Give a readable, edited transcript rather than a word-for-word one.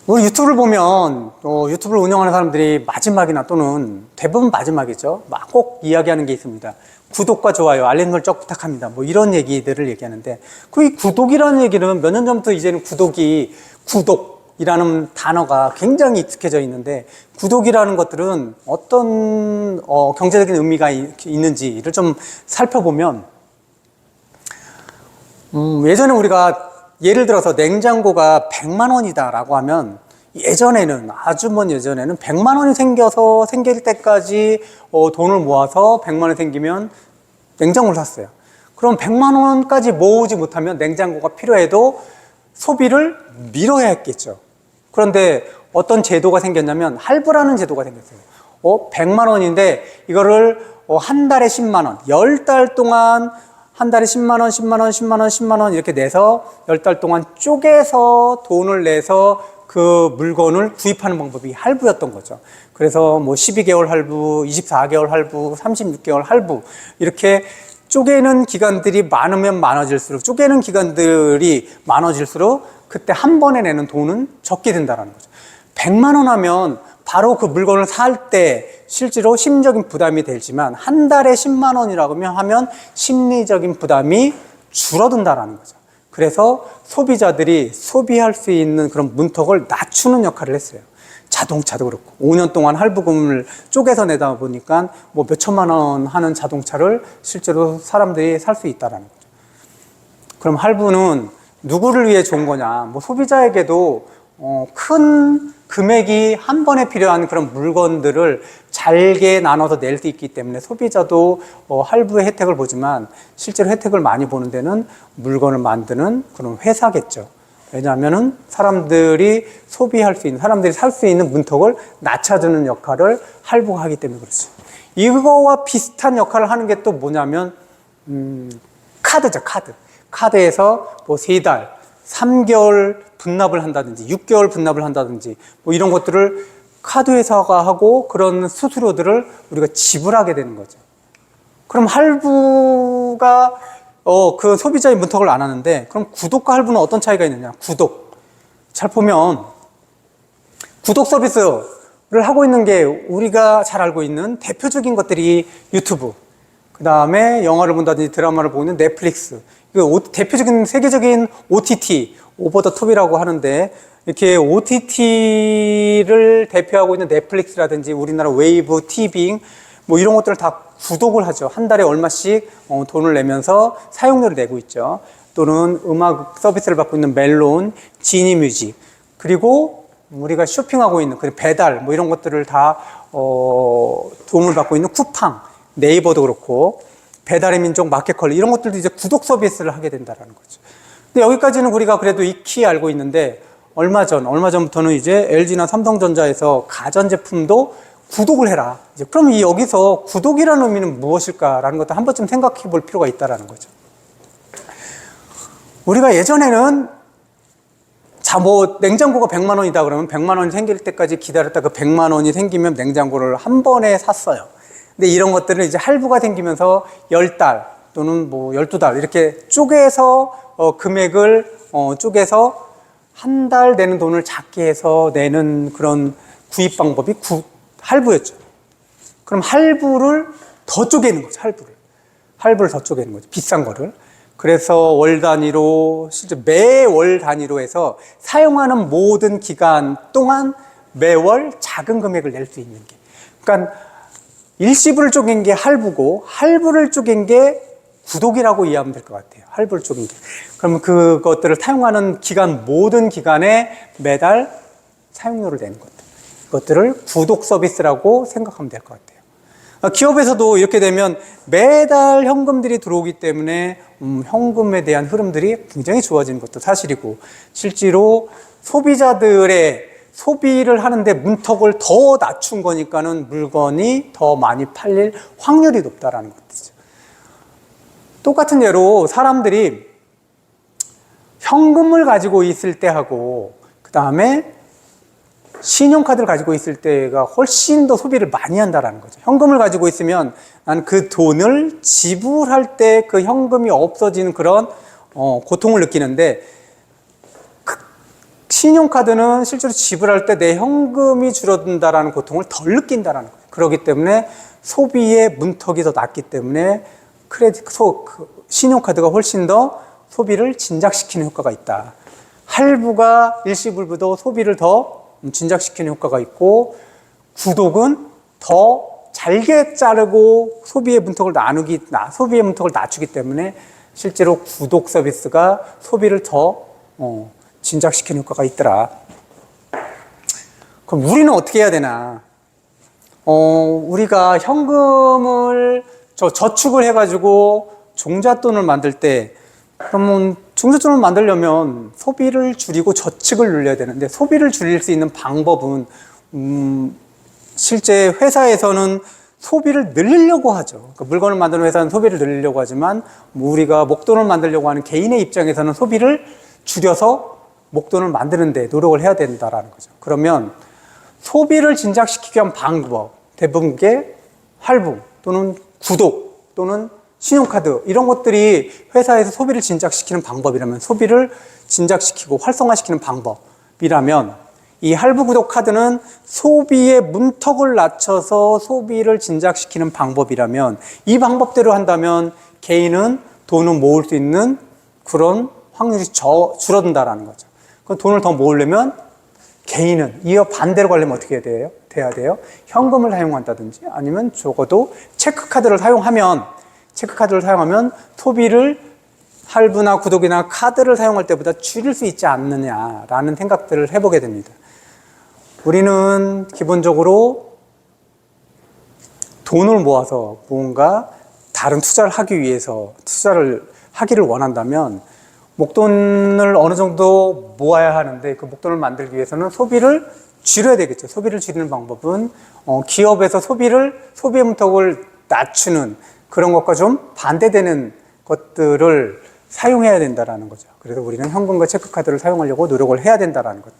우리 유튜브를 보면 유튜브를 운영하는 사람들이 마지막이나 또는 대부분 마지막이죠. 막 꼭 이야기하는 게 있습니다. 구독과 좋아요, 알림 설정 부탁합니다. 뭐 이런 얘기들을 얘기하는데 그 이 구독이라는 얘기는 몇 년 전부터 이제는 구독이라는 단어가 굉장히 익숙해져 있는데 구독이라는 것들은 어떤 경제적인 의미가 있는지를 좀 살펴보면 예전에 우리가 예를 들어서 냉장고가 100만 원이다라고 하면 예전에는 아주 먼 예전에는 100만 원이 생길 때까지 돈을 모아서 100만 원이 생기면 냉장고를 샀어요. 그럼 100만 원까지 모으지 못하면 냉장고가 필요해도 소비를 미뤄야 했겠죠. 그런데 어떤 제도가 생겼냐면 할부라는 제도가 생겼어요. 100만 원인데 이거를 한 달에 10만 원, 10달 동안 한 달에 10만 원, 10만 원, 10만 원, 10만 원 이렇게 내서 10달 동안 쪼개서 돈을 내서 그 물건을 구입하는 방법이 할부였던 거죠. 그래서 뭐 12개월 할부, 24개월 할부, 36개월 할부 이렇게 쪼개는 기간들이 많으면 많아질수록 쪼개는 기간들이 많아질수록 그때 한 번에 내는 돈은 적게 된다는 거죠. 100만 원 하면 바로 그 물건을 살 때 실제로 심리적인 부담이 되지만 한 달에 10만 원이라고 하면 심리적인 부담이 줄어든다는 거죠. 그래서 소비자들이 소비할 수 있는 그런 문턱을 낮추는 역할을 했어요. 자동차도 그렇고 5년 동안 할부금을 쪼개서 내다 보니까 뭐 몇 천만 원 하는 자동차를 실제로 사람들이 살 수 있다는 거죠. 그럼 할부는 누구를 위해 좋은 거냐? 뭐 소비자에게도 큰 금액이 한 번에 필요한 그런 물건들을 잘게 나눠서 낼 수 있기 때문에 소비자도 할부의 혜택을 보지만 실제로 혜택을 많이 보는 데는 물건을 만드는 그런 회사겠죠. 왜냐하면은 사람들이 소비할 수 있는, 사람들이 살 수 있는 문턱을 낮춰주는 역할을 할부가 하기 때문에 그렇죠. 이거와 비슷한 역할을 하는 게 또 뭐냐면 카드죠, 카드. 카드에서 뭐 3달, 3개월 분납을 한다든지 6개월 분납을 한다든지 뭐 이런 것들을 카드 회사가 하고 그런 수수료들을 우리가 지불하게 되는 거죠. 그럼 할부가 그 소비자의 문턱을 안 하는데 그럼 구독과 할부는 어떤 차이가 있느냐? 구독. 잘 보면 구독 서비스를 하고 있는 게 우리가 잘 알고 있는 대표적인 것들이 유튜브, 그 다음에 영화를 본다든지 드라마를 보는 넷플릭스, 대표적인 세계적인 OTT, 오버 더 톱이라고 하는데 이렇게 OTT를 대표하고 있는 넷플릭스라든지 우리나라 웨이브, 티빙 뭐 이런 것들을 다 구독을 하죠. 한 달에 얼마씩 돈을 내면서 사용료를 내고 있죠. 또는 음악 서비스를 받고 있는 멜론, 지니뮤직, 그리고 우리가 쇼핑하고 있는 그 배달 뭐 이런 것들을 다 도움을 받고 있는 쿠팡, 네이버도 그렇고 배달의 민족, 마켓컬리 이런 것들도 이제 구독 서비스를 하게 된다는 거죠. 근데 여기까지는 우리가 그래도 익히 알고 있는데 얼마 전부터는 이제 LG나 삼성전자에서 가전제품도 구독을 해라. 이제 그럼 여기서 구독이라는 의미는 무엇일까라는 것도 한 번쯤 생각해 볼 필요가 있다는 거죠. 우리가 예전에는 뭐 냉장고가 100만 원이다 그러면 100만 원이 생길 때까지 기다렸다 그 100만 원이 생기면 냉장고를 한 번에 샀어요. 근데 이런 것들은 이제 할부가 생기면서 10달 또는 뭐 12달 이렇게 쪼개서 금액을 쪼개서 한 달 내는 돈을 작게 해서 내는 그런 구입 방법이 할부였죠. 그럼 할부를 더 쪼개는 거죠. 할부를 더 쪼개는 거죠. 비싼 거를. 그래서 월 단위로 실제 매월 단위로 해서 사용하는 모든 기간 동안 매월 작은 금액을 낼 수 있는 게. 그러니까 일시불을 쪼갠 게 할부고 할부를 쪼갠 게 구독이라고 이해하면 될 것 같아요. 할부를 쪼갠 게. 그러면 그것들을 사용하는 기간, 모든 기간에 매달 사용료를 내는 것들. 그것들을 구독 서비스라고 생각하면 될 것 같아요. 기업에서도 이렇게 되면 매달 현금들이 들어오기 때문에 현금에 대한 흐름들이 굉장히 좋아지는 것도 사실이고 실제로 소비자들의 소비를 하는데 문턱을 더 낮춘 거니까는 물건이 더 많이 팔릴 확률이 높다라는 것이죠. 똑같은 예로 사람들이 현금을 가지고 있을 때하고 그 다음에 신용카드를 가지고 있을 때가 훨씬 더 소비를 많이 한다는 거죠. 현금을 가지고 있으면 난 그 돈을 지불할 때 그 현금이 없어지는 그런 고통을 느끼는데 신용카드는 실제로 지불할 때 내 현금이 줄어든다라는 고통을 덜 느낀다라는 거예요. 그렇기 때문에 소비의 문턱이 더 낮기 때문에 신용카드가 훨씬 더 소비를 진작시키는 효과가 있다. 할부가 일시불부도 소비를 더 진작시키는 효과가 있고, 구독은 더 잘게 자르고 소비의 문턱을 낮추기 때문에 실제로 구독 서비스가 소비를 더 진작시키는 효과가 있더라. 그럼 우리는 어떻게 해야 되나? 우리가 현금을 저축을 해가지고 종잣돈을 만들 때, 그러면 종잣돈을 만들려면 소비를 줄이고 저축을 늘려야 되는데, 소비를 줄일 수 있는 방법은 실제 회사에서는 소비를 늘리려고 하죠. 그러니까 물건을 만드는 회사는 소비를 늘리려고 하지만, 우리가 목돈을 만들려고 하는 개인의 입장에서는 소비를 줄여서 목돈을 만드는 데 노력을 해야 된다라는 거죠. 그러면 소비를 진작시키기 위한 방법, 대부분 게 할부 또는 구독 또는 신용카드, 이런 것들이 회사에서 소비를 진작시키는 방법이라면, 소비를 진작시키고 활성화시키는 방법이라면, 이 할부 구독 카드는 소비의 문턱을 낮춰서 소비를 진작시키는 방법이라면, 이 방법대로 한다면 개인은 돈을 모을 수 있는 그런 확률이 줄어든다라는 거죠. 그럼 돈을 더 모으려면 개인은 이어 반대로 가려면 어떻게 돼야 돼요? 현금을 사용한다든지 아니면 적어도 체크카드를 사용하면 소비를 할부나 구독이나 카드를 사용할 때보다 줄일 수 있지 않느냐라는 생각들을 해보게 됩니다. 우리는 기본적으로 돈을 모아서 뭔가 다른 투자를 하기 위해서 투자를 하기를 원한다면 목돈을 어느 정도 모아야 하는데, 그 목돈을 만들기 위해서는 소비를 줄여야 되겠죠. 소비를 줄이는 방법은 기업에서 소비의 문턱을 낮추는 그런 것과 좀 반대되는 것들을 사용해야 된다는 거죠. 그래서 우리는 현금과 체크카드를 사용하려고 노력을 해야 된다는 것.